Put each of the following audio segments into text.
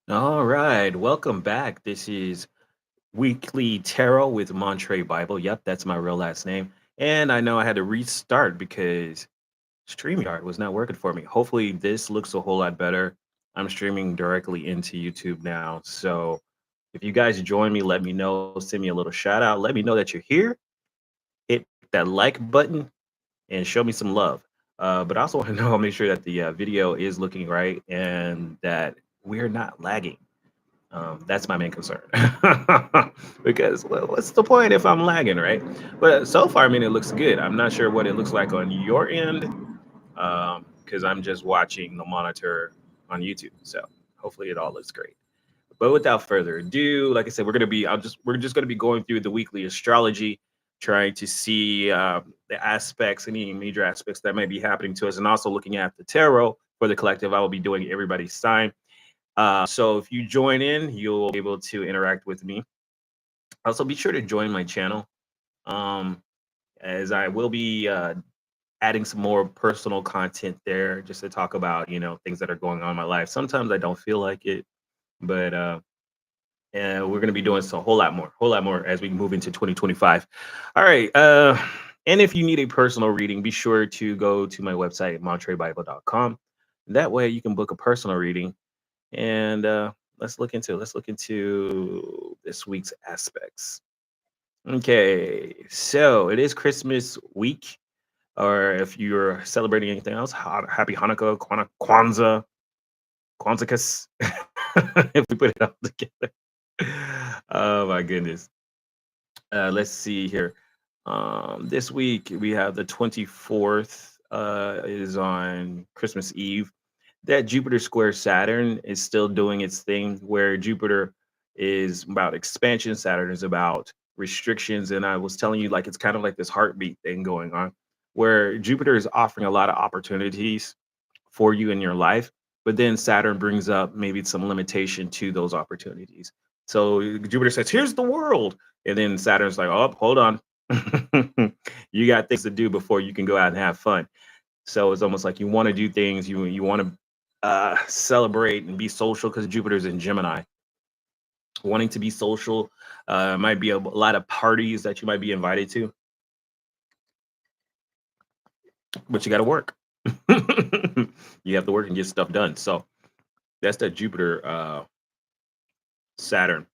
All right, welcome back. This is Weekly Tarot with Montre Bible. Yep, that's my real last name. And I know I had to restart because StreamYard was not working for me. Hopefully, this looks a whole lot better. I'm streaming directly into YouTube now. So if you guys join me, let me know. Send me a little shout out. Let me know that you're here. Hit that like button and show me some love. But I also want to know, make sure that the video is looking right and that we're not lagging. That's my main concern. Because well, what's the point if I'm lagging, right? But so far, I mean, it looks good. I'm not sure what it looks like on your end, because I'm just watching the monitor on YouTube. So hopefully, it all looks great. But without further ado, like I said, we're just gonna be going through the weekly astrology, trying to see the aspects, any major aspects that might be happening to us, and also looking at the tarot for the collective. I will be doing everybody's sign. So if you join in, you'll be able to interact with me. Also, be sure to join my channel, um, as I will be adding some more personal content there, just to talk about things that are going on in my life. Sometimes I don't feel like it, but and we're going to be doing a whole lot more as we move into 2025. All right. And if you need a personal reading, be sure to go to my website, montrebible.com. That way you can book a personal reading and let's look into this week's aspects. Okay, so it is Christmas week, or if you're celebrating anything else, happy Hanukkah, Kwanzaa, Kwanzaakas, if we put it all together. Oh my goodness. Let's see here. This week we have the 24th, is on Christmas Eve. That Jupiter square Saturn is still doing its thing, where Jupiter is about expansion, Saturn is about restrictions. And I was telling you, like, it's kind of like this heartbeat thing going on, where Jupiter is offering a lot of opportunities for you in your life, but then Saturn brings up maybe some limitation to those opportunities. So Jupiter says, "Here's the world," and then Saturn's like, "Oh, hold on, you got things to do before you can go out and have fun." So it's almost like you want to do things, you want to celebrate and be social, because Jupiter's in Gemini. Wanting to be social, might be a lot of parties that you might be invited to, but you got to work. You have to work and get stuff done. So that's that Jupiter Saturn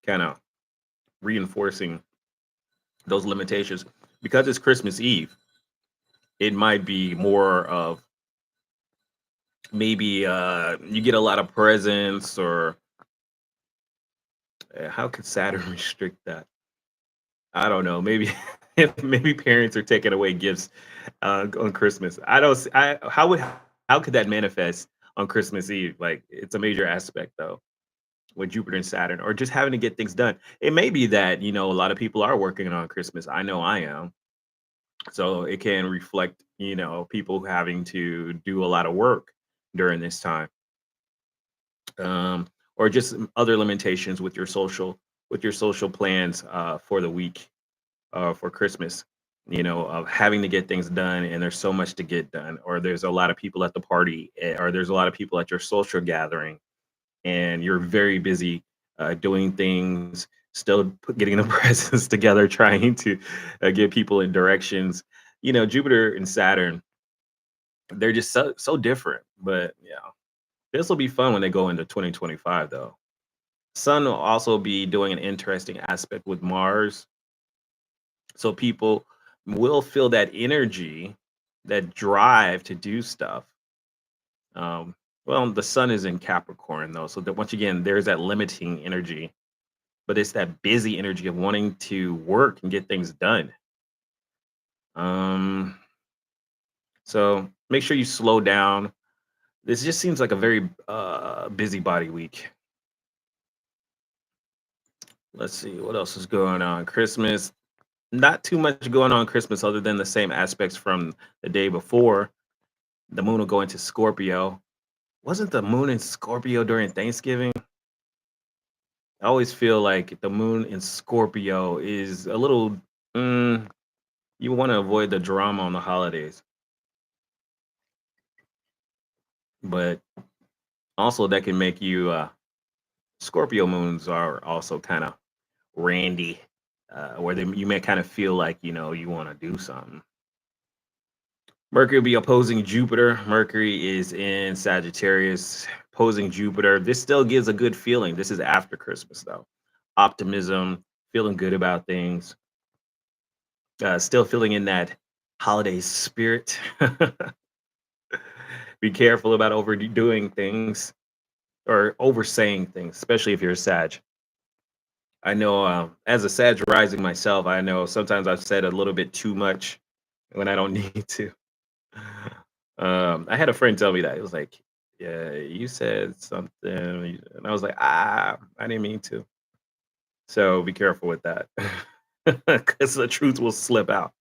kind of reinforcing those limitations. Because it's Christmas Eve, it might be more of maybe you get a lot of presents, or how could Saturn restrict that? I don't know. Maybe if maybe parents are taking away gifts on Christmas. I don't. How could that manifest on Christmas Eve? Like, it's a major aspect though, with Jupiter and Saturn, or just having to get things done. It may be that a lot of people are working on Christmas. I know I am. So it can reflect, people having to do a lot of work during this time, or just other limitations with your social plans for the week, for Christmas. Of having to get things done, and there's so much to get done, or there's a lot of people at the party, or there's a lot of people at your social gathering, and you're very busy doing things, still getting the presents together, trying to get people in directions. Jupiter and Saturn, they're just so different. But yeah, this will be fun when they go into 2025, though. Sun will also be doing an interesting aspect with Mars, so people will feel that energy, that drive to do stuff. Um, well, the Sun is in Capricorn, though, so that once again, there's that limiting energy, but it's that busy energy of wanting to work and get things done. Um, so make sure you slow down. This just seems like a very busybody week. Let's see what else is going on. Christmas, not too much going on Christmas, other than the same aspects from the day before. The moon will go into Scorpio. Wasn't the moon in Scorpio during Thanksgiving? I always feel like the moon in Scorpio is a little. Mm, you want to avoid the drama on the holidays, but also that can make you Scorpio moons are also kind of randy, where you may kind of feel like you want to do something. Mercury will be opposing Jupiter. Mercury is in Sagittarius, opposing Jupiter. This still gives a good feeling. This is after Christmas, though. Optimism, feeling good about things, still feeling in that holiday spirit. Be careful about overdoing things or oversaying things, especially if you're a Sag. I know as a Sag rising myself, I know sometimes I've said a little bit too much when I don't need to. I had a friend tell me that. It was like, "Yeah, you said something," and I was like, I didn't mean to." So be careful with that, because the truth will slip out.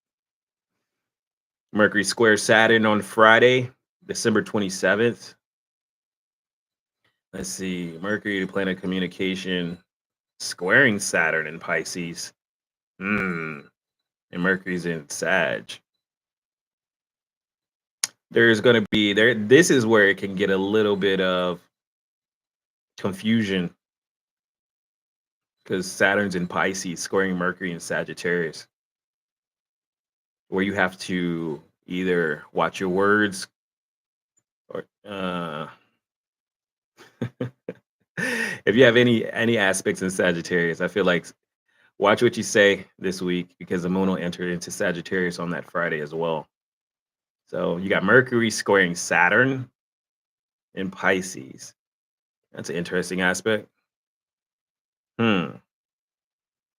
Mercury square Saturn on Friday, December 27th. Let's see, Mercury, the planet of communication, squaring Saturn in Pisces. Hmm. And Mercury's in Sag. There's going to be there. This is where it can get a little bit of confusion because Saturn's in Pisces, squaring Mercury in Sagittarius, where you have to either watch your words or if you have any aspects in Sagittarius, I feel like watch what you say this week because the moon will enter into Sagittarius on that Friday as well. So you got Mercury squaring Saturn in Pisces. That's an interesting aspect. Hmm.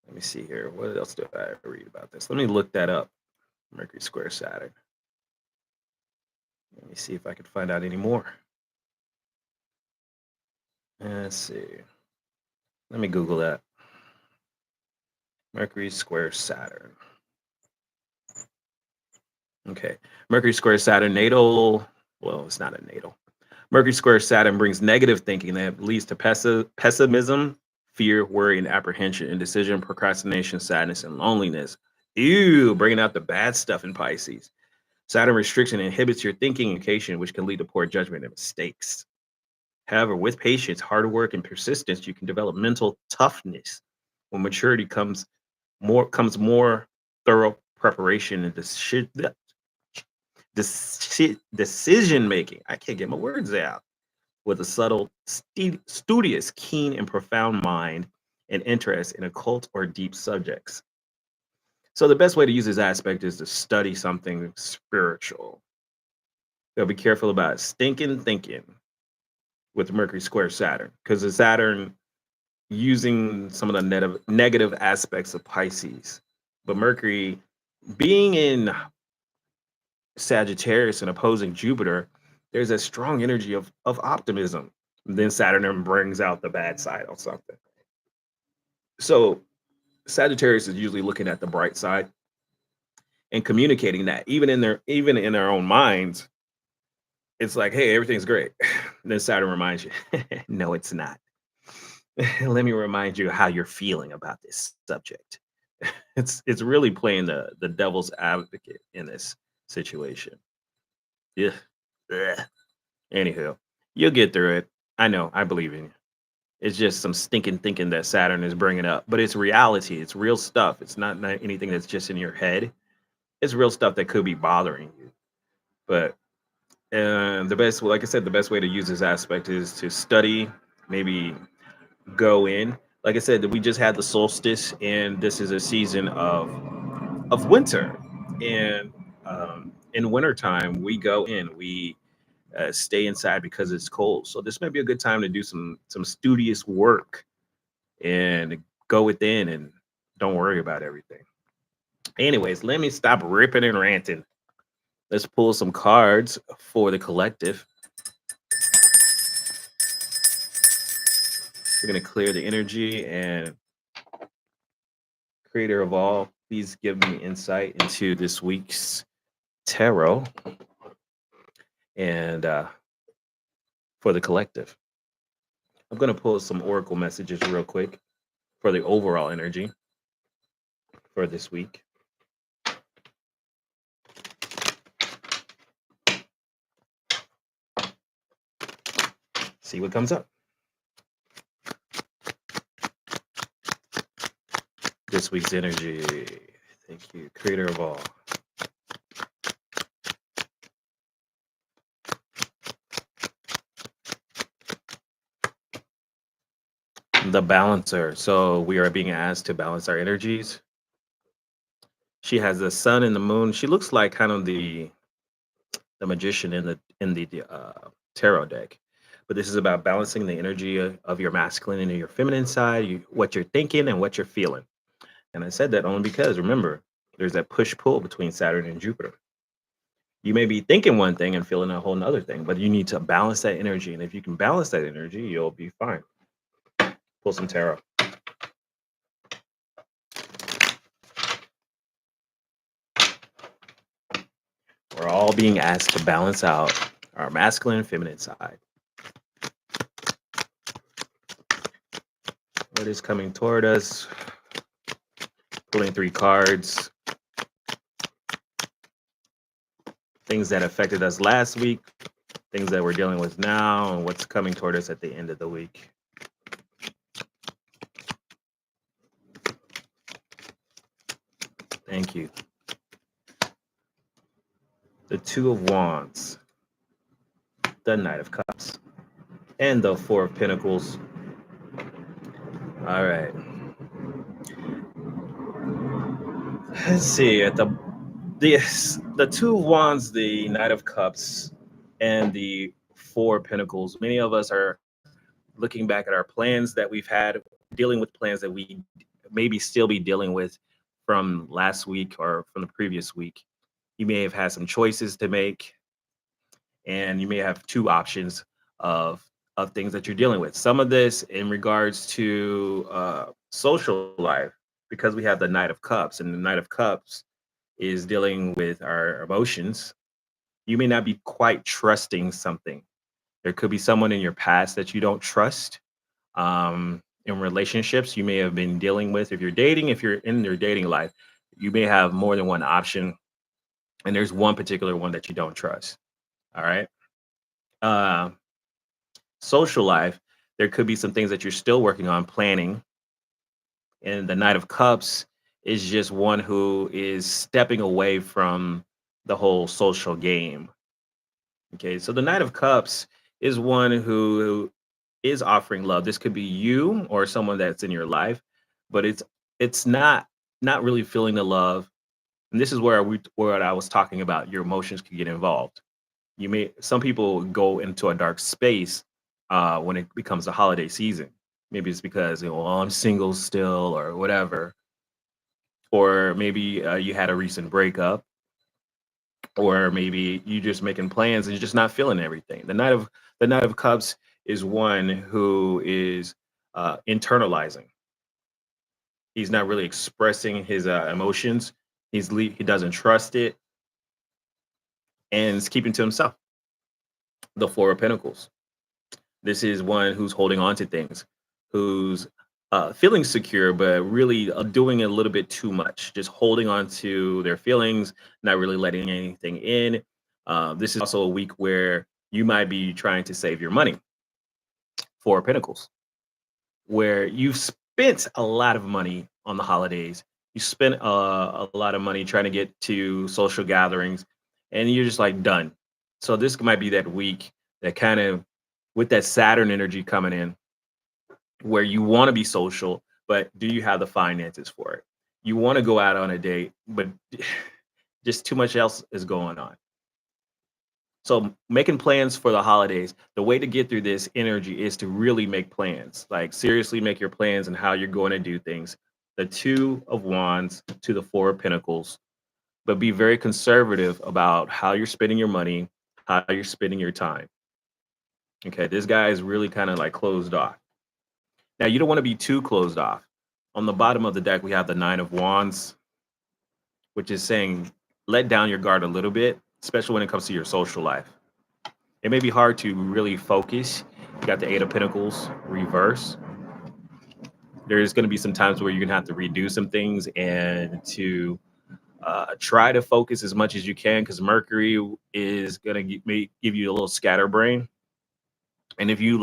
Let me see here. What else do I read about this? Let me look that up. Mercury square Saturn. Let me see if I can find out any more. Let's see. Let me Google that. Mercury square Saturn. Okay. Mercury square Saturn natal. Well, it's not a natal. Mercury square Saturn brings negative thinking that leads to pessimism, fear, worry, and apprehension, indecision, procrastination, sadness, and loneliness. Ew, bringing out the bad stuff in Pisces. Saturn restriction inhibits your thinking and communication, which can lead to poor judgment and mistakes. However, with patience, hard work, and persistence, you can develop mental toughness. When maturity comes more thorough preparation and decision making. I can't get my words out. With a subtle, studious, keen, and profound mind and interest in occult or deep subjects. So the best way to use this aspect is to study something spiritual. They'll be careful about stinking thinking with Mercury square Saturn, because the Saturn using some of the negative aspects of Pisces. But Mercury being in Sagittarius and opposing Jupiter, there's a strong energy of optimism. And then Saturn brings out the bad side of something. So Sagittarius is usually looking at the bright side and communicating that even in their own minds, it's like, hey, everything's great. Then Saturn reminds you, no, it's not. Let me remind you how you're feeling about this subject. It's really playing the devil's advocate in this situation. Yeah. Ugh. Anywho, you'll get through it. I know. I believe in you. It's just some stinking thinking that Saturn is bringing up, but it's reality. It's real stuff. It's not anything that's just in your head. It's real stuff that could be bothering you. But the best, like I said, the best way to use this aspect is to study, maybe go in. Like I said, we just had the solstice, and this is a season of winter. And in wintertime, we go in. We stay inside because it's cold. So this might be a good time to do some studious work and go within and don't worry about everything. Anyways, let me stop ripping and ranting. Let's pull some cards for the collective. We're gonna clear the energy and creator of all, please give me insight into this week's tarot and for the collective. I'm gonna pull some oracle messages real quick for the overall energy for this week. See what comes up. this week's energy. Thank you, creator of all. The balancer. So we are being asked to balance our energies. She has the sun and the moon. She looks like kind of the magician in the tarot deck. But this is about balancing the energy of your masculine and your feminine side, what you're thinking and what you're feeling. And I said that only because remember, there's that push pull between Saturn and Jupiter. You may be thinking one thing and feeling a whole nother thing, but you need to balance that energy. And if you can balance that energy, you'll be fine. Pull some tarot. We're all being asked to balance out our masculine and feminine side. What is coming toward us? Pulling 3 cards. Things that affected us last week, things that we're dealing with now, and what's coming toward us at the end of the week. Thank you. The Two of Wands, the Knight of Cups, and the Four of Pentacles. All right. Let's see. At the Two of Wands, the Knight of Cups, and the Four of Pentacles. Many of us are looking back at our plans that we've had, dealing with plans that we maybe still be dealing with from last week or from the previous week. You may have had some choices to make, and you may have two options of things that you're dealing with. Some of this in regards to social life, because we have the Knight of Cups, and the Knight of Cups is dealing with our emotions. You may not be quite trusting something. There could be someone in your past that you don't trust. In relationships, you may have been dealing with. If you're dating, if you're in your dating life, you may have more than one option, and there's one particular one that you don't trust. All right. Uh, Social life, there could be some things that you're still working on planning. And the Knight of Cups is just one who is stepping away from the whole social game. Okay, so the Knight of Cups is one who is offering love. This could be you or someone that's in your life, but it's not really feeling the love. And this is where I was talking about your emotions can get involved. Some people go into a dark space when it becomes the holiday season. Maybe it's because well, I'm single still or whatever, or maybe you had a recent breakup, or maybe you just making plans and you're just not feeling everything. The Knight of Cups is one who is internalizing. He's not really expressing his emotions. He doesn't trust it, and is keeping to himself. The Four of Pentacles. This is one who's holding on to things, who's feeling secure, but really doing a little bit too much, just holding on to their feelings, not really letting anything in. This is also a week where you might be trying to save your money. Four of Pentacles, where you've spent a lot of money on the holidays. You spent a lot of money trying to get to social gatherings, and you're just like done. So this might be that week that kind of, with that Saturn energy coming in, where you want to be social, but do you have the finances for it? You want to go out on a date, but just too much else is going on. So making plans for the holidays, the way to get through this energy is to really make plans. Like seriously make your plans and how you're going to do things. The Two of Wands to the Four of Pentacles, but be very conservative about how you're spending your money, how you're spending your time. Okay, this guy is really kind of like closed off. Now, you don't want to be too closed off. On the bottom of the deck, we have the Nine of Wands, which is saying let down your guard a little bit, especially when it comes to your social life. It may be hard to really focus. You got the Eight of Pentacles reverse. There's going to be some times where you're going to have to redo some things and to try to focus as much as you can, because Mercury is going to give you a little scatterbrain. And if you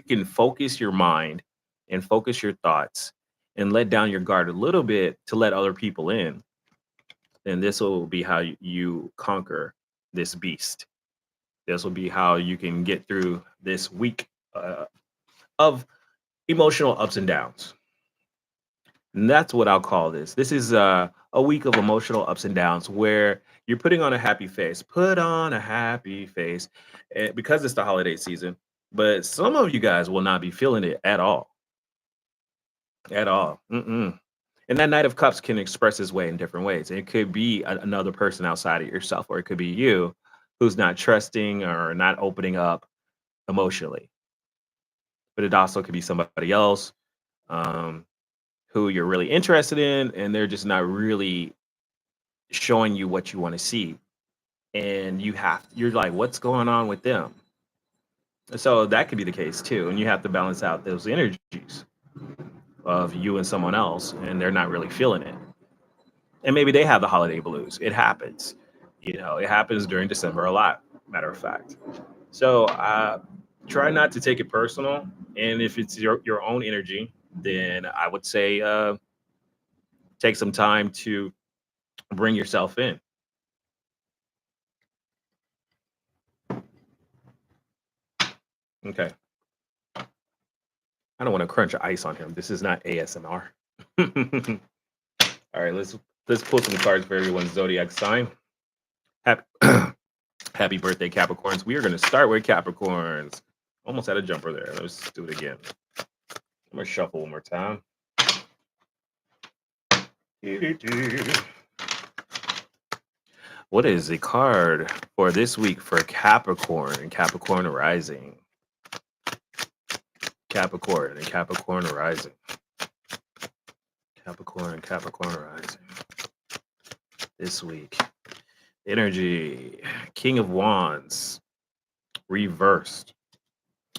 can focus your mind and focus your thoughts and let down your guard a little bit to let other people in, then this will be how you conquer this beast. This will be how you can get through this week of emotional ups and downs. And that's what I'll call this. This is a week of emotional ups and downs where you're putting on a happy face. Put on a happy face because it's the holiday season. But some of you guys will not be feeling it at all. At all. Mm-mm. And that Knight of Cups can express his way in different ways. It could be another person outside of yourself, or it could be you who's not trusting or not opening up emotionally. But it also could be somebody else um, who you're really interested in, and they're just not really showing you what you want to see. And you're like, what's going on with them? So that could be the case too. And you have to balance out those energies of you and someone else, and they're not really feeling it. And maybe they have the holiday blues. It happens. It happens during December a lot, matter of fact. So try not to take it personal. And if it's your own energy, then I would say take some time to bring yourself in. Okay. I don't want to crunch ice on him. This is not ASMR. All right, let's pull some cards for everyone's zodiac sign. Happy, happy birthday, Capricorns. We are going to start with Capricorns. Almost had a jumper there. Let's do it again. I'm going to shuffle one more time. What is the card for this week for Capricorn and Capricorn rising? Capricorn and Capricorn rising. Capricorn and Capricorn rising. This week. Energy. King of Wands. Reversed.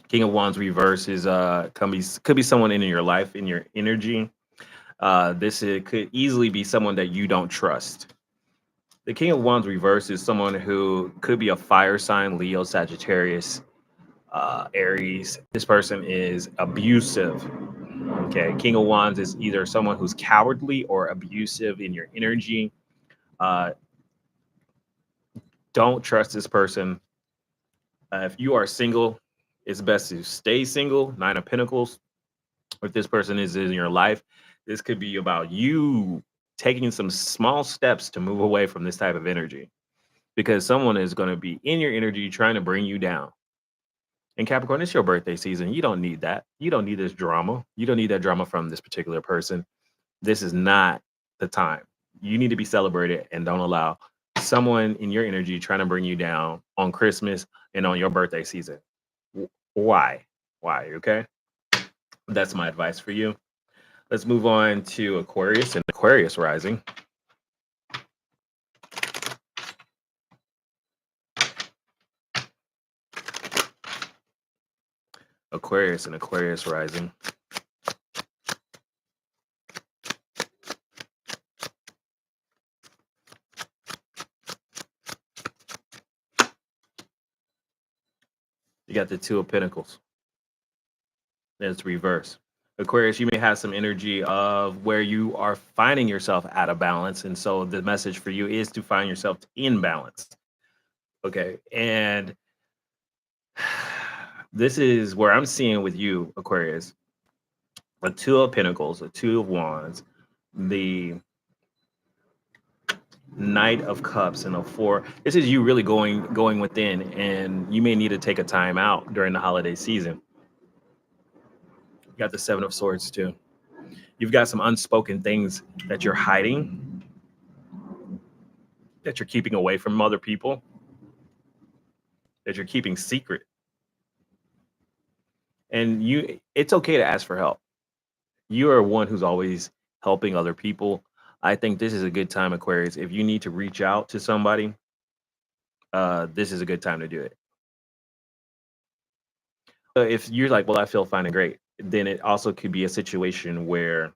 King of Wands reverse is could be someone in your life, in your energy. Could easily be someone that you don't trust. The King of Wands reverse is someone who could be a fire sign, Leo, Sagittarius, Aries. This person is abusive. Okay, King of Wands is either someone who's cowardly or abusive in your energy. Uh, don't trust this person. If you are single, it's best to stay single. Nine of Pentacles. If this person is in your life, this could be about you taking some small steps to move away from this type of energy because someone is going to be in your energy trying to bring you down. And Capricorn, it's your birthday season. You don't need that. You don't need this drama. You don't need that drama from this particular person. This is not the time. You need to be celebrated and don't allow someone in your energy trying to bring you down on Christmas and on your birthday season. Why? Why? Okay. That's my advice for you. Let's move on to Aquarius and Aquarius rising. Aquarius and Aquarius rising. You got the Two of Pentacles. Then it's reverse. Aquarius, you may have some energy of where you are finding yourself out of balance. And so the message for you is to find yourself in balance. Okay. And this is where I'm seeing with you, Aquarius, a Two of Pentacles, a Two of Wands, the Knight of Cups, and a Four. This is you really going within, and you may need to take a time out during the holiday season. You got the Seven of Swords too. You've got some unspoken things that you're hiding, that you're keeping away from other people, that you're keeping secret. And it's okay to ask for help. You are one who's always helping other people. I think this is a good time, Aquarius. If you need to reach out to somebody, this is a good time to do it. If you're like, well, I feel fine and great, then it also could be a situation where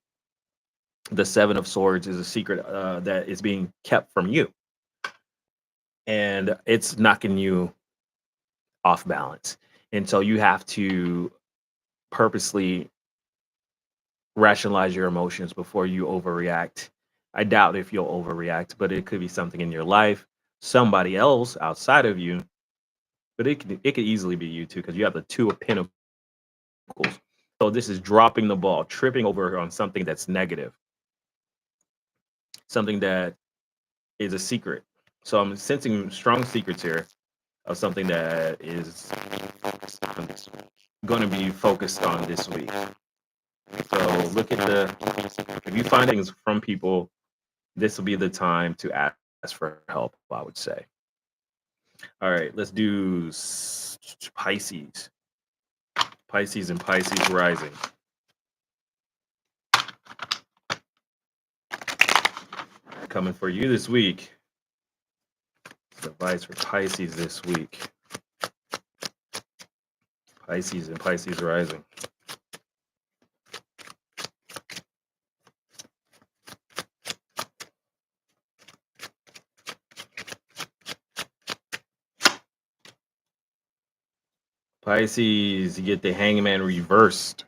the Seven of Swords is a secret that is being kept from you, and it's knocking you off balance. And so you have to purposely rationalize your emotions before you overreact. I doubt if you'll overreact, but it could be something in your life, somebody else outside of you, but it could easily be you too because you have the two of pentacles. So this is dropping the ball, tripping over on something that's negative, something that is a secret. So I'm sensing strong secrets here of something that is going to be focused on this week. So look at if you find things from people, this will be the time to ask for help, I would say. All right, let's do Pisces. Pisces and Pisces rising. Coming for you this week. Advice for Pisces this week. Pisces and Pisces rising. Pisces, you get the hangman reversed.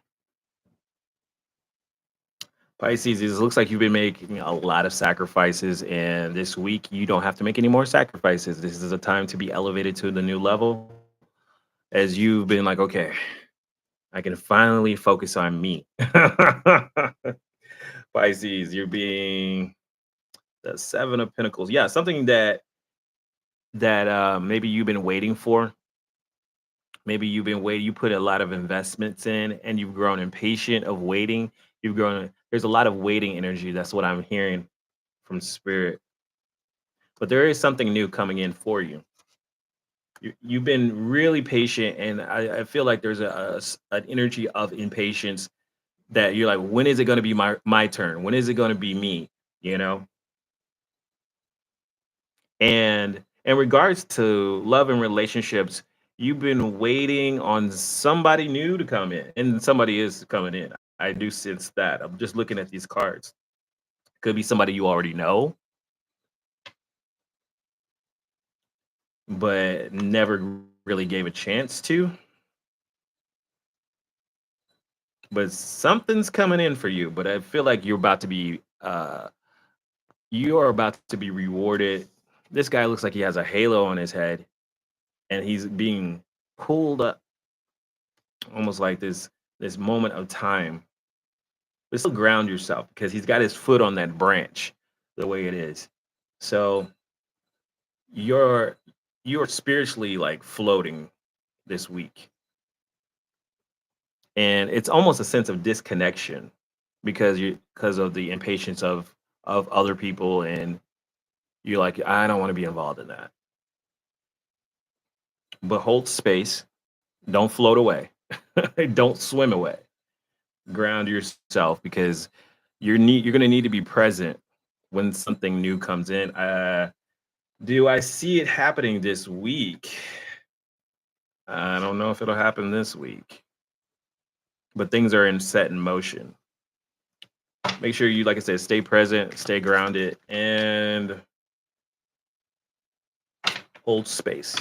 Pisces, it looks like you've been making a lot of sacrifices, and this week you don't have to make any more sacrifices. This is a time to be elevated to the new level as you've been like, okay, I can finally focus on me. Pisces, you're being the Seven of Pentacles. Yeah, something that maybe you've been waiting for. Maybe you've been waiting. You put a lot of investments in, and you've grown impatient of waiting. You've grown. There's a lot of waiting energy. That's what I'm hearing from spirit. But there is something new coming in for you. You've been really patient, and I feel like there's an energy of impatience that you're like, when is it going to be my turn? When is it going to be me? You know. And in regards to love and relationships, you've been waiting on somebody new to come in, and somebody is coming in. I do sense that. I'm just looking at these cards. Could be somebody you already know, but never really gave a chance to. But something's coming in for you. But I feel like you are about to be rewarded. This guy looks like he has a halo on his head, and he's being pulled up almost like this moment of time, but still ground yourself because he's got his foot on that branch the way it is. So you're you're spiritually like floating this week. And it's almost a sense of disconnection because of the impatience of other people, and you're like, I don't want to be involved in that. But hold space, don't float away. Don't swim away. Ground yourself because you're going to need to be present when something new comes in. Do I see it happening this week? I don't know if it'll happen this week, but things are in set in motion. Make sure you, like I said, stay present, stay grounded, and hold space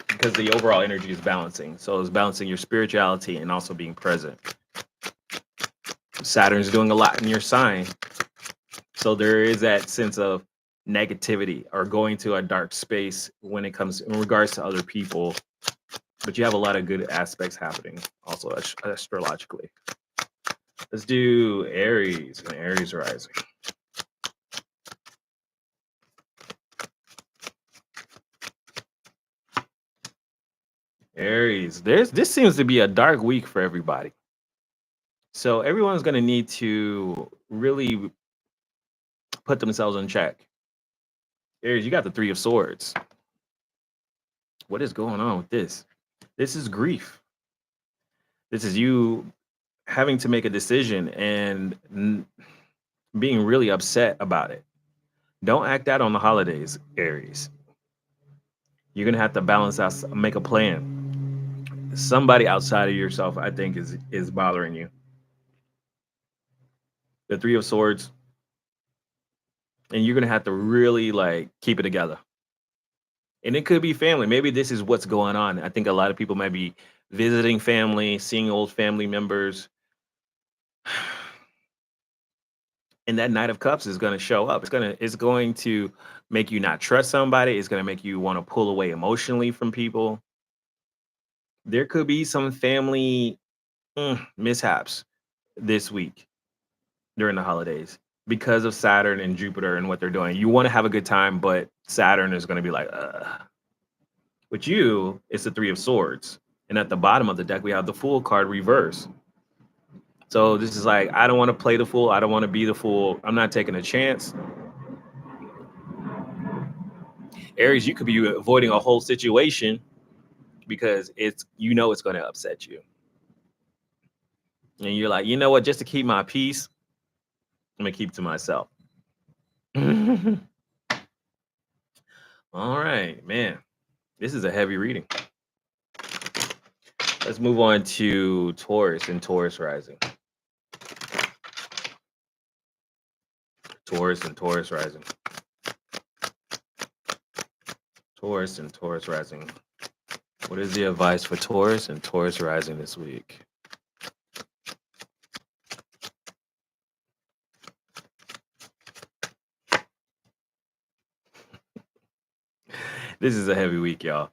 because the overall energy is balancing. So it's balancing your spirituality and also being present. Saturn's doing a lot in your sign. So there is that sense of negativity or going to a dark space when it comes in regards to other people. But you have a lot of good aspects happening also astrologically. Let's do Aries and Aries rising. Aries, this seems to be a dark week for everybody. So everyone's going to need to really put themselves in check. Aries, you got the Three of Swords. What is going on with this? This is grief. This is you having to make a decision and being really upset about it. Don't act out on the holidays, Aries. You're going to have to balance out, make a plan. Somebody outside of yourself, I think, is bothering you. The Three of Swords, and you're going to have to really like keep it together. And it could be family. Maybe this is what's going on. I think a lot of people might be visiting family, seeing old family members. And that Knight of Cups is going to show up. It's going to make you not trust somebody. It's going to make you want to pull away emotionally from people. There could be some family mishaps this week during the holidays because of Saturn and Jupiter and what they're doing. You want to have a good time, but Saturn is going to be like, with you, it's the Three of Swords. And at the bottom of the deck, we have the Fool card reverse. So this is like, I don't want to play the fool. I don't want to be the fool. I'm not taking a chance. Aries, you could be avoiding a whole situation because it's going to upset you. And you're like, you know what? Just to keep my peace, I'm going to keep to myself. All right, man. This is a heavy reading. Let's move on to Taurus and Taurus rising. Taurus and Taurus rising. Taurus and Taurus rising. What is the advice for Taurus and Taurus rising this week? This is a heavy week, y'all.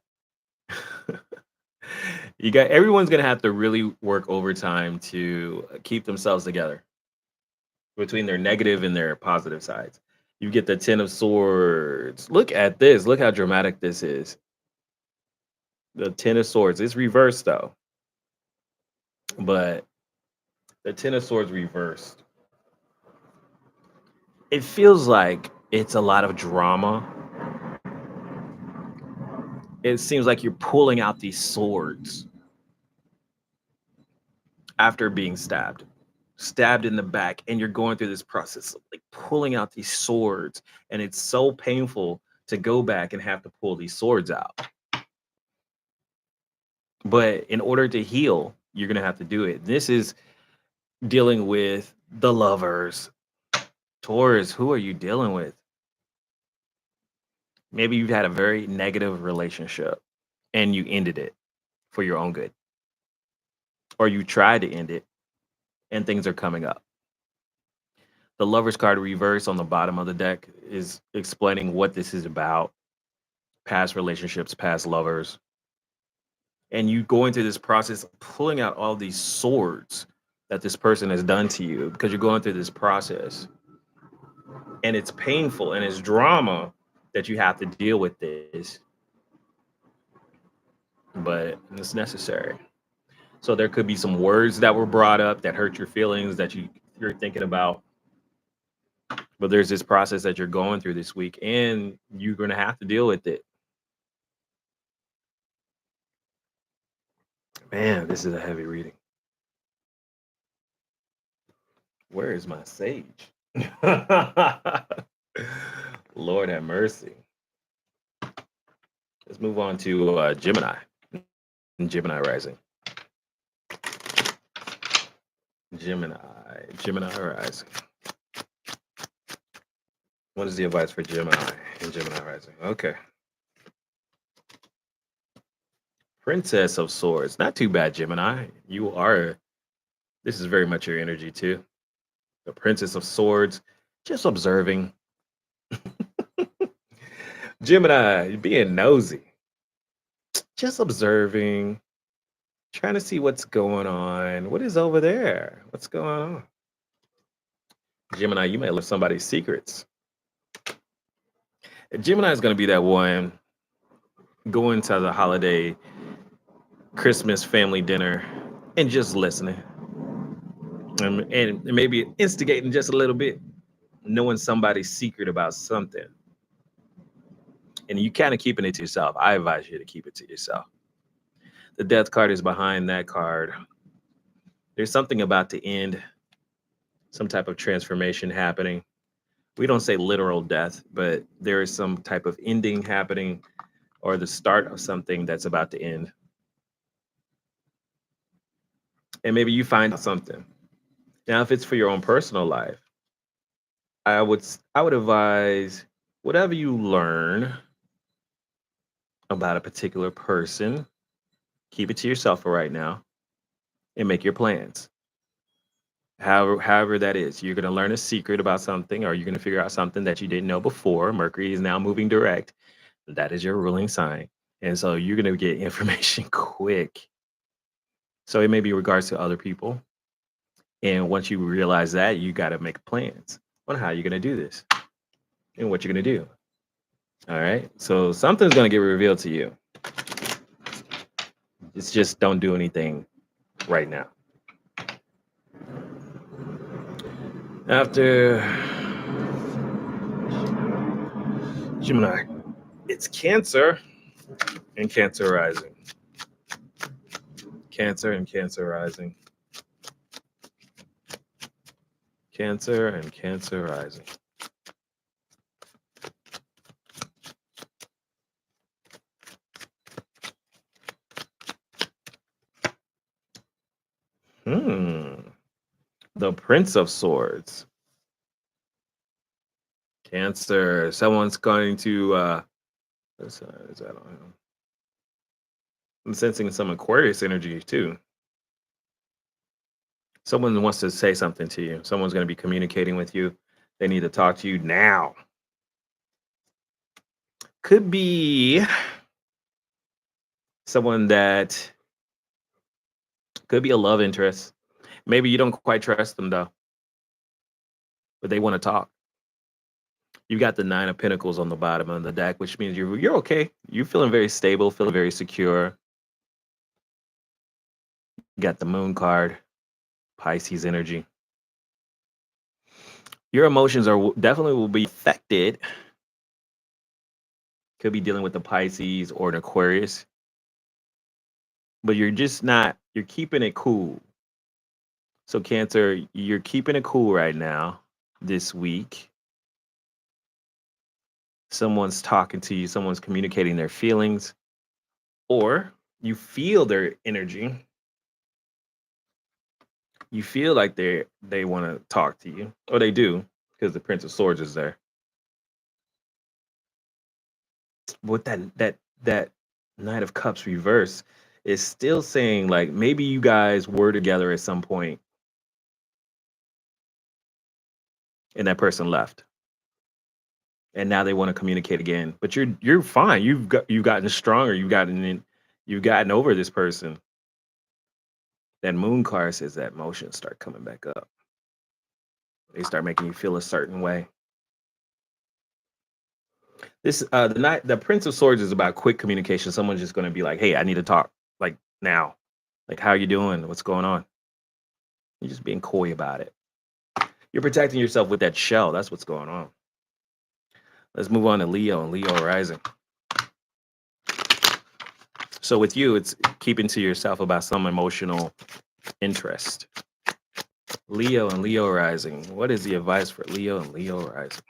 Everyone's gonna have to really work overtime to keep themselves together between their negative and their positive sides. You get the Ten of Swords. Look at this. Look how dramatic this is. The Ten of Swords. It's reversed though, but the Ten of Swords reversed. It feels like it's a lot of drama. It seems like you're pulling out these swords after being stabbed in the back, and you're going through this process of like pulling out these swords, and it's so painful to go back and have to pull these swords out. But in order to heal, you're going to have to do it. This is dealing with the lovers. Taurus, who are you dealing with? Maybe you've had a very negative relationship and you ended it for your own good, or you tried to end it and things are coming up. The lovers card reverse on the bottom of the deck is explaining what this is about: past relationships, past lovers, and you going through this process of pulling out all these swords that this person has done to you because you're going through this process, and it's painful and it's drama that you have to deal with this, but it's necessary. So there could be some words that were brought up that hurt your feelings that you're thinking about, but there's this process that you're going through this week and you're going to have to deal with it. Man, this is a heavy reading. Where is my sage? Lord have mercy. Let's move on to Gemini. Gemini rising. Gemini. Gemini rising. What is the advice for Gemini and Gemini rising? Okay. Princess of Swords. Not too bad, Gemini. This is very much your energy too. The Princess of Swords. Just observing. Gemini, being nosy. Just observing. Trying to see what's going on. What is over there? What's going on? Gemini, you may left somebody's secrets. Gemini is going to be that one going to the holiday Christmas family dinner and just listening, and maybe instigating just a little bit, knowing somebody's secret about something. And you kind of keeping it to yourself. I advise you to keep it to yourself. The death card is behind that card. There's something about to end, some type of transformation happening. We don't say literal death, but there is some type of ending happening or the start of something that's about to end. And maybe you find something. Now, if it's for your own personal life, I would advise whatever you learn about a particular person, keep it to yourself for right now and make your plans. However that is. You're gonna learn a secret about something, or you're gonna figure out something that you didn't know before. Mercury is now moving direct. That is your ruling sign. And so you're gonna get information quick. So it may be regards to other people. And once you realize that, you gotta make plans on how you're gonna do this and what you're gonna do. All right. So something's gonna get revealed to you. It's just don't do anything right now. After Gemini, it's Cancer and Cancer rising. Cancer and Cancer rising. Cancer and Cancer rising. Hmm. The Prince of Swords. Cancer. Someone's going to is that on him? I'm sensing some Aquarius energy too. Someone wants to say something to you. Someone's going to be communicating with you. They need to talk to you now. Could be someone that could be a love interest. Maybe you don't quite trust them though, but they want to talk. You got the Nine of Pentacles on the bottom of the deck, which means you're okay. You're feeling very stable, feeling very secure. You got the Moon card, Pisces energy. Your emotions are definitely will be affected. Could be dealing with the Pisces or an Aquarius, but you're just not. You're keeping it cool. So Cancer, you're keeping it cool right now. This week, someone's talking to you. Someone's communicating their feelings, or you feel their energy. You feel like they want to talk to you, or they do, because the Prince of Swords is there. With that Knight of Cups reverse is still saying like maybe you guys were together at some point and that person left and now they want to communicate again. But you're fine. You've gotten stronger. You've gotten over this person. That Moon card says that emotions start coming back up. They start making you feel a certain way. This the Prince of Swords is about quick communication. Someone's just going to be like, "Hey, I need to talk like now. Like, how you doing? What's going on?" You're just being coy about it. You're protecting yourself with that shell. That's what's going on. Let's move on to Leo and Leo rising. So with you, it's keeping to yourself about some emotional interest. Leo and Leo rising. What is the advice for Leo and Leo rising?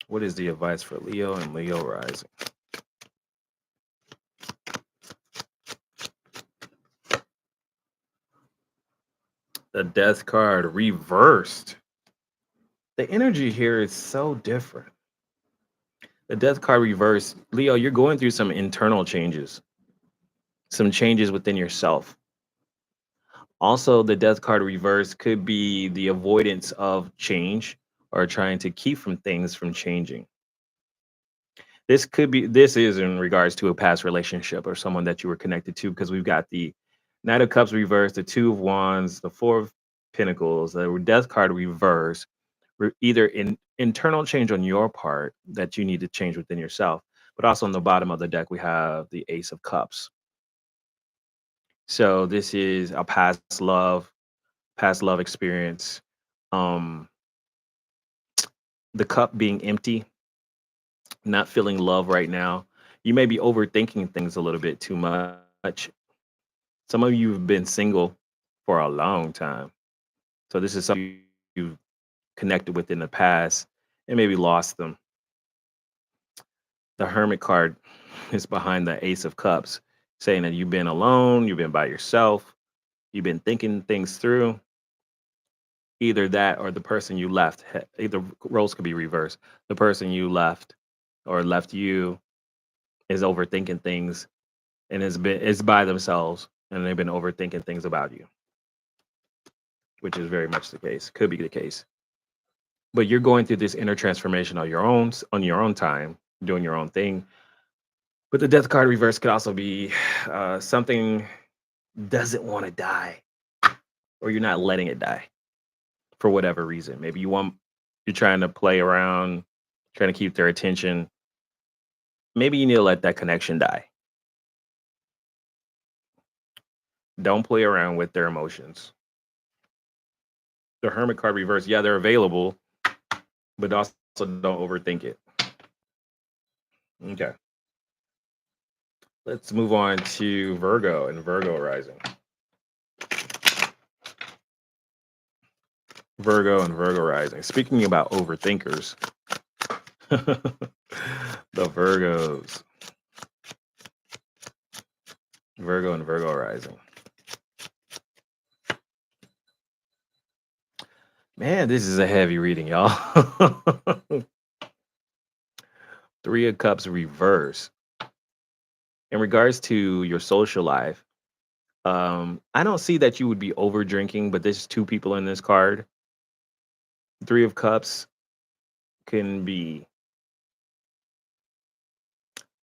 What is the advice for Leo and Leo rising? The Death card reversed. The energy here is so different. The Death card reversed. Leo, you're going through some internal changes, some changes within yourself. Also, the Death card reverse could be the avoidance of change or trying to keep from things from changing. This is in regards to a past relationship or someone that you were connected to, because we've got the Knight of Cups reverse, the Two of Wands, the Four of Pentacles, the Death card reverse. Either in internal change on your part that you need to change within yourself, but also on the bottom of the deck we have the Ace of Cups. So this is a past love experience. Um, the cup being empty, not feeling love right now. You may be overthinking things a little bit too much. Some of you have been single for a long time. So this is something you've connected with in the past and maybe lost them. The Hermit card is behind the Ace of Cups, saying that you've been alone, you've been by yourself, you've been thinking things through. Either that or the person you left, either roles could be reversed. The person you left or left you is overthinking things and is by themselves and they've been overthinking things about you. which is very much the case, could be the case. But you're going through this inner transformation on your own, on your own time, doing your own thing. But the death card reverse could also be something doesn't want to die, or you're not letting it die for whatever reason. Maybe you're trying to play around, trying to keep their attention. Maybe you need to let that connection die. Don't play around with their emotions. The hermit card reverse, yeah, they're available, but also don't overthink it. Okay. Let's move on to Virgo and Virgo rising. Virgo and Virgo rising. Speaking about overthinkers, the Virgos. Virgo and Virgo rising. Man, this is a heavy reading, y'all. Three of Cups reverse. In regards to your social life, I don't see that you would be over drinking, but there's two people in this card. Three of Cups can be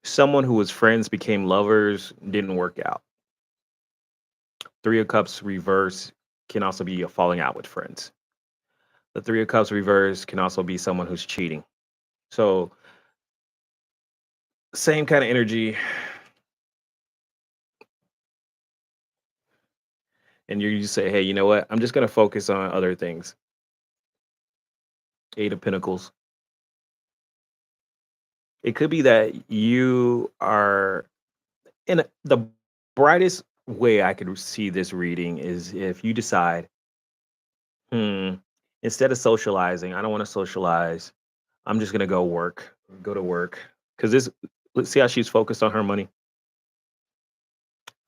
someone who was friends became lovers, didn't work out. Three of Cups reverse can also be a falling out with friends. The Three of Cups reverse can also be someone who's cheating. So, same kind of energy. And you say, hey, you know what? I'm just going to focus on other things. Eight of Pentacles. It could be that you are the brightest way I could see this reading is if you decide, hmm, instead of socializing, I don't want to socialize. I'm just going to go to work. Because let's see how she's focused on her money,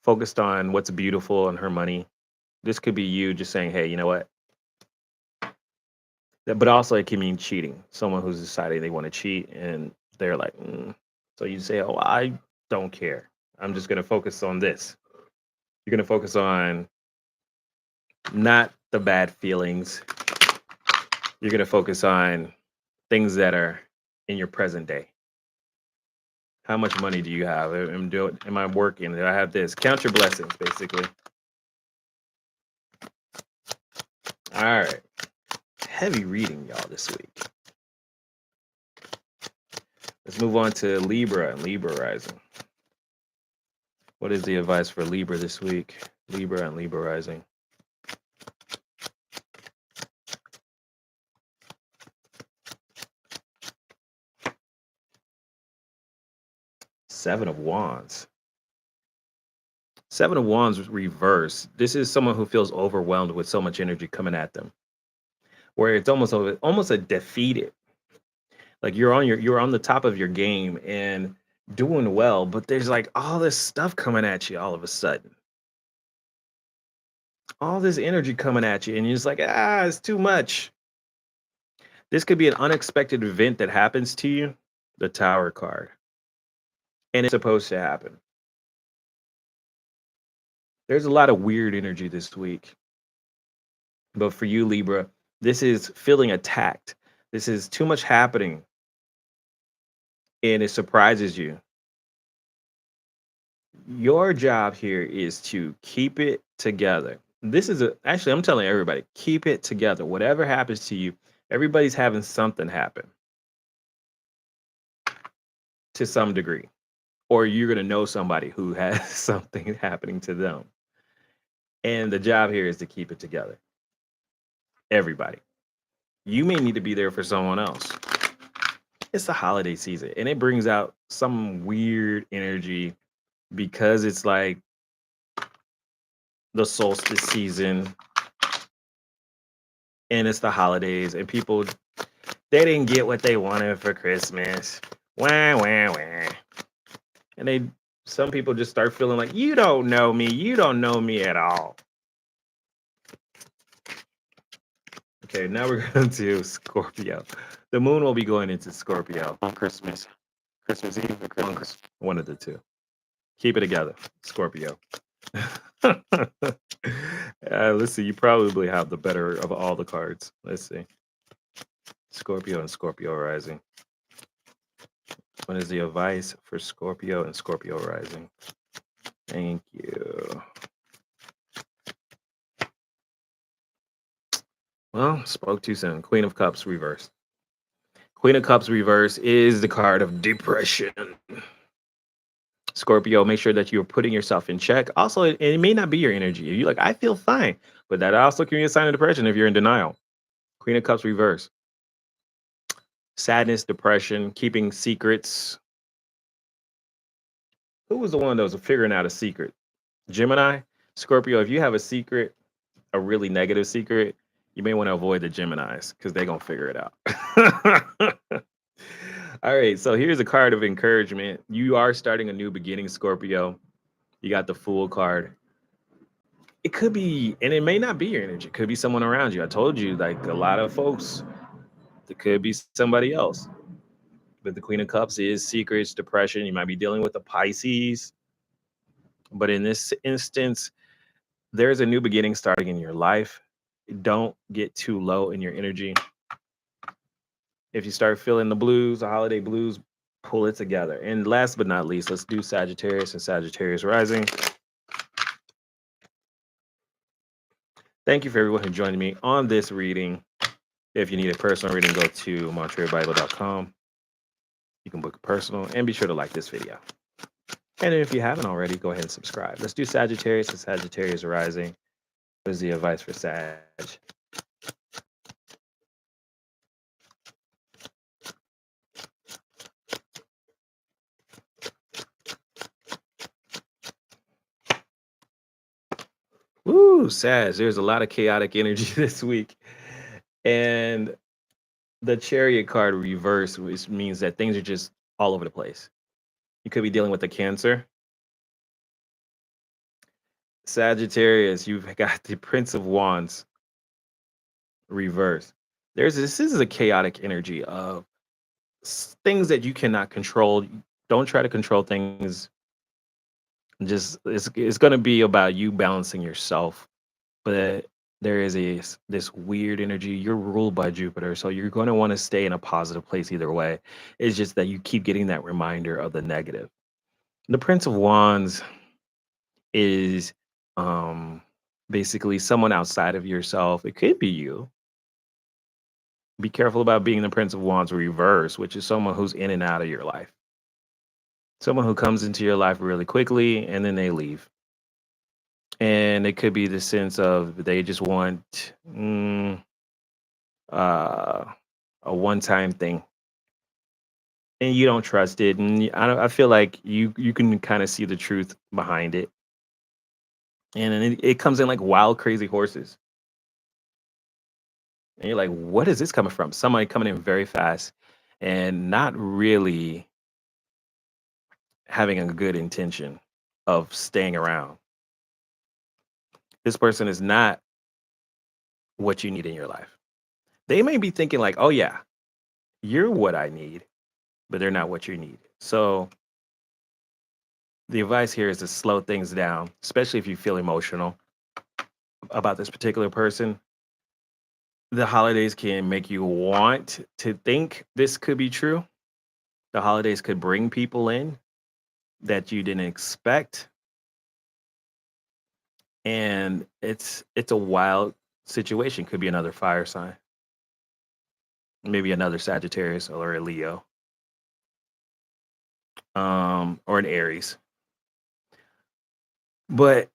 focused on what's beautiful in her money. This could be you just saying, hey, you know what? But also, it can mean cheating. Someone who's deciding they want to cheat and they're like, so you say, oh, I don't care. I'm just going to focus on this. You're going to focus on not the bad feelings. You're going to focus on things that are in your present day. How much money do you have? Am I working? Do I have this? Count your blessings, basically. All right. Heavy reading, y'all, this week. Let's move on to Libra and Libra rising. What is the advice for Libra this week? Libra and Libra rising. Seven of Wands. Seven of Wands reverse. This is someone who feels overwhelmed with so much energy coming at them, where it's almost a defeated. Like you're on the top of your game and doing well, but there's like all this stuff coming at you all of a sudden. All this energy coming at you, and you're just like, it's too much. This could be an unexpected event that happens to you, the Tower card, and it's supposed to happen. There's a lot of weird energy this week. But for you, Libra, this is feeling attacked. This is too much happening, and it surprises you. Your job here is to keep it together. Actually, I'm telling everybody, keep it together. Whatever happens to you, everybody's having something happen to some degree, or you're going to know somebody who has something happening to them. And the job here is to keep it together. Everybody. You may need to be there for someone else. It's the holiday season, and it brings out some weird energy because it's like the solstice season and it's the holidays, and people, they didn't get what they wanted for Christmas. Wah, wah, wah. And some people just start feeling like, you don't know me. You don't know me at all. Okay, now we're going to Scorpio. The moon will be going into Scorpio on Christmas Eve or Christmas. One of the two. Keep it together, Scorpio. Let's see. You probably have the better of all the cards. Let's see. Scorpio and Scorpio rising. What is the advice for Scorpio and Scorpio rising? Thank you. Well, spoke too soon. Queen of Cups reverse. Queen of Cups reverse is the card of depression. Scorpio, make sure that you're putting yourself in check. Also, it may not be your energy. You're like, I feel fine, but that also can be a sign of depression if you're in denial. Queen of Cups reverse. Sadness, depression, keeping secrets. Who was the one that was figuring out a secret? Gemini, Scorpio. If you have a secret, a really negative secret, you may want to avoid the Geminis because they're gonna figure it out. All right, so here's a card of encouragement. You are starting a new beginning, Scorpio. You got the Fool card. It could be, and it may not be your energy. It could be someone around you. I told you, like a lot of folks, it could be somebody else. But the Queen of Cups is secrets, depression. You might be dealing with the Pisces. But in this instance, there's a new beginning starting in your life. Don't get too low in your energy. If you start feeling the blues, the holiday blues, pull it together. And last but not least, let's do Sagittarius and Sagittarius rising. Thank you for everyone who joined me on this reading. If you need a personal reading, go to montrebible.com. You can book a personal and be sure to like this video. And if you haven't already, go ahead and subscribe. Let's do Sagittarius and Sagittarius rising. What is the advice for Sag? Woo, Sag, there's a lot of chaotic energy this week. And the Chariot card reverse, which means that things are just all over the place. You could be dealing with a Cancer. Sagittarius, you've got the Prince of Wands reverse. This is a chaotic energy of things that you cannot control. Don't try to control things. Just it's going to be about you balancing yourself. But there is this weird energy. You're ruled by Jupiter, so you're going to want to stay in a positive place either way. It's just that you keep getting that reminder of the negative. The Prince of Wands is um basically someone outside of yourself. It could be you. Be careful about being the Prince of Wands reverse, which is someone who's in and out of your life. Someone who comes into your life really quickly and then they leave. And it could be the sense of they just want uh, a one-time thing, and you don't trust it. And I feel like you can kind of see the truth behind it, and then it comes in like wild, crazy horses, and you're like, what is this coming from? Somebody coming in very fast, and not really having a good intention of staying around. This person is not what you need in your life. They may be thinking like, oh yeah, you're what I need, but they're not what you need. So the advice here is to slow things down, especially if you feel emotional about this particular person. The holidays can make you want to think this could be true. The holidays could bring people in that you didn't expect. And it's a wild situation. Could be another fire sign, maybe another Sagittarius or a Leo, or an Aries. But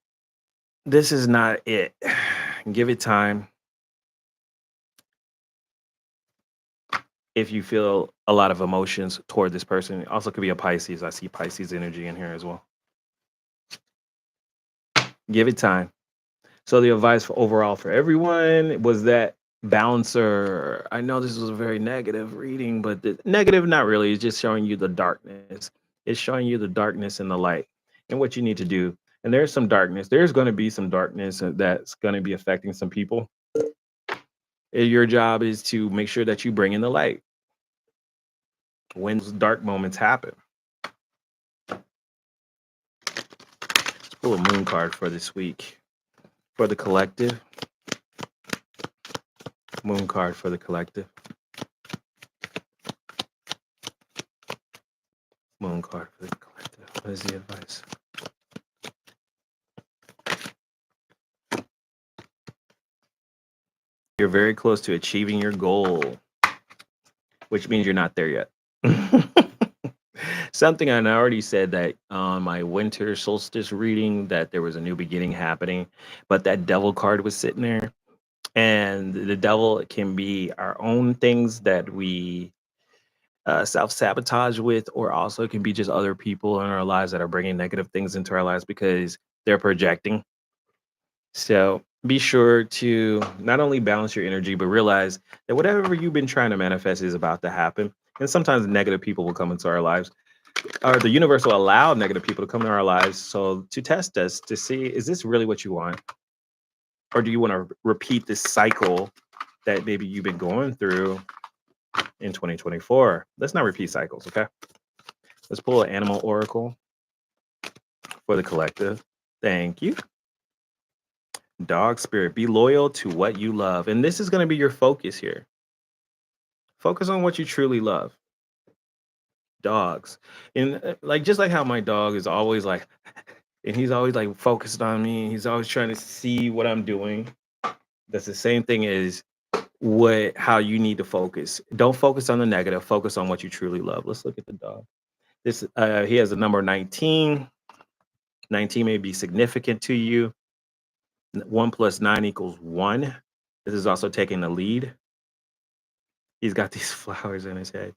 this is not it. Give it time. If you feel a lot of emotions toward this person, it also could be a Pisces. I see Pisces energy in here as well. Give it time. So the advice for overall for everyone was that balancer. I know this was a very negative reading, but the negative, not really. It's just showing you the darkness. It's showing you the darkness and the light and what you need to do. And there's some darkness. There's going to be some darkness that's going to be affecting some people. And your job is to make sure that you bring in the light when those dark moments happen. Pull a moon card for this week. For the collective, moon card for the collective, moon card for the collective. What is the advice? You're very close to achieving your goal, which means you're not there yet. Something I already said that on my winter solstice reading that there was a new beginning happening, but that devil card was sitting there. And the devil can be our own things that we self sabotage with, or also it can be just other people in our lives that are bringing negative things into our lives because they're projecting. So be sure to not only balance your energy, but realize that whatever you've been trying to manifest is about to happen. And sometimes negative people will come into our lives, or the universe will allow negative people to come into our lives. So to test us to see, is this really what you want? Or do you want to repeat this cycle that maybe you've been going through in 2024? Let's not repeat cycles, okay? Let's pull an animal oracle for the collective. Thank you. Dog spirit, be loyal to what you love. And this is going to be your focus here. Focus on what you truly love. Dogs. And like, just like how my dog is always like, and he's always like focused on me. He's always trying to see what I'm doing. That's the same thing as how you need to focus. Don't focus on the negative. Focus on what you truly love. Let's look at the dog. This he has a number 19. 19 may be significant to you. 1 + 9 = 1. This is also taking the lead. He's got these flowers in his head.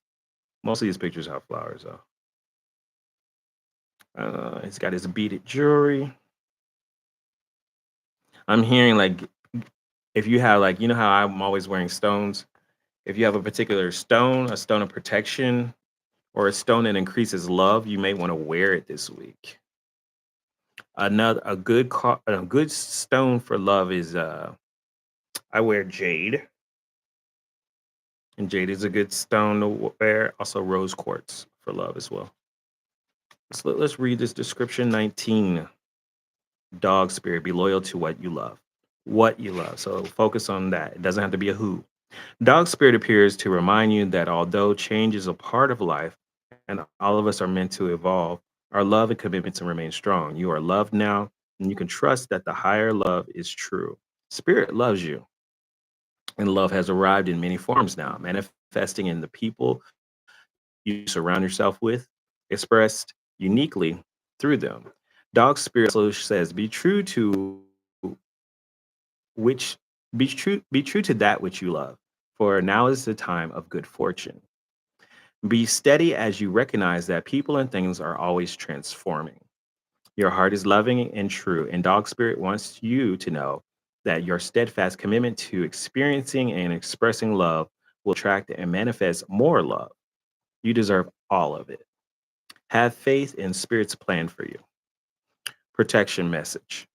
Most of these pictures have flowers, though. He's got his beaded jewelry. I'm hearing like if you have like, you know how I'm always wearing stones. If you have a particular stone, a stone of protection, or a stone that increases love, you may want to wear it this week. Another a good stone for love is I wear jade, and jade is a good stone to wear. Also, rose quartz for love as well. Let's read this description. 19, dog spirit, be loyal to what you love. What you love. So focus on that. It doesn't have to be a who. Dog spirit appears to remind you that although change is a part of life and all of us are meant to evolve, our love and commitment to remain strong. You are loved now, and you can trust that the higher love is true. Spirit loves you, and love has arrived in many forms now, manifesting in the people you surround yourself with, expressed uniquely through them. Dog spirit also says, which be true to that which you love, for now is the time of good fortune. Be steady as you recognize that people and things are always transforming. Your heart is loving and true, and dog spirit wants you to know that your steadfast commitment to experiencing and expressing love will attract and manifest more love. You deserve all of it. Have faith in Spirit's plan for you. Protection message.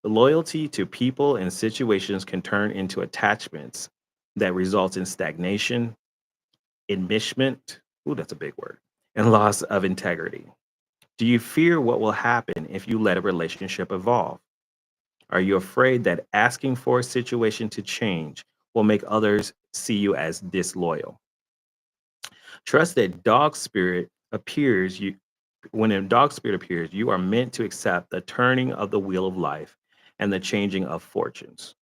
Loyalty to people and situations can turn into attachments that result in stagnation, enmeshment, ooh, that's a big word, and loss of integrity. Do you fear what will happen if you let a relationship evolve? Are you afraid that asking for a situation to change will make others see you as disloyal? Trust that dog spirit appears you when a dog spirit appears, you are meant to accept the turning of the wheel of life and the changing of fortunes.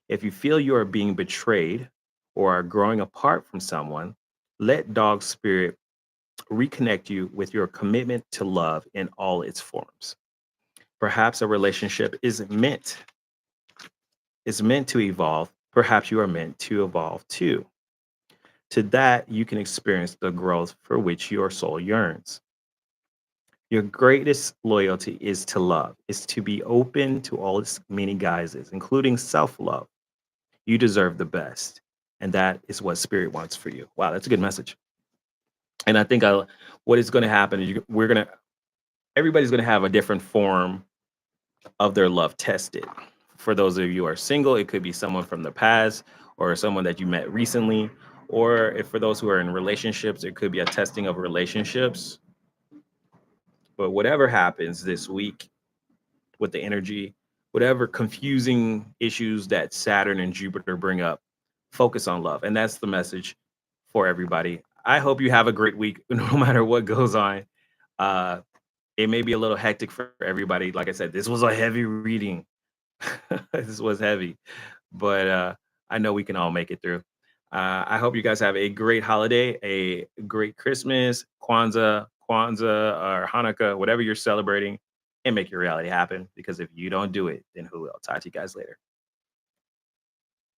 If you feel you are being betrayed or are growing apart from someone, let dog spirit reconnect you with your commitment to love in all its forms. Perhaps a relationship is meant to evolve. Perhaps you are meant to evolve too. To that, you can experience the growth for which your soul yearns. Your greatest loyalty is to love, is to be open to all its many guises, including self love. You deserve the best. And that is what spirit wants for you. Wow, that's a good message. And I think what is going to happen is everybody's going to have a different form of their love tested. For those of you who are single, it could be someone from the past or someone that you met recently. Or if for those who are in relationships, it could be a testing of relationships. But whatever happens this week, with the energy, whatever confusing issues that Saturn and Jupiter bring up, focus on love. And that's the message for everybody. I hope you have a great week no matter what goes on. Uh, it may be a little hectic for everybody. Like I said, this was a heavy reading. This was heavy, but I know we can all make it through. I hope you guys have a great holiday, a great Christmas, Kwanzaa, or Hanukkah, whatever you're celebrating, and make your reality happen. Because if you don't do it, then who will? Talk to you guys later.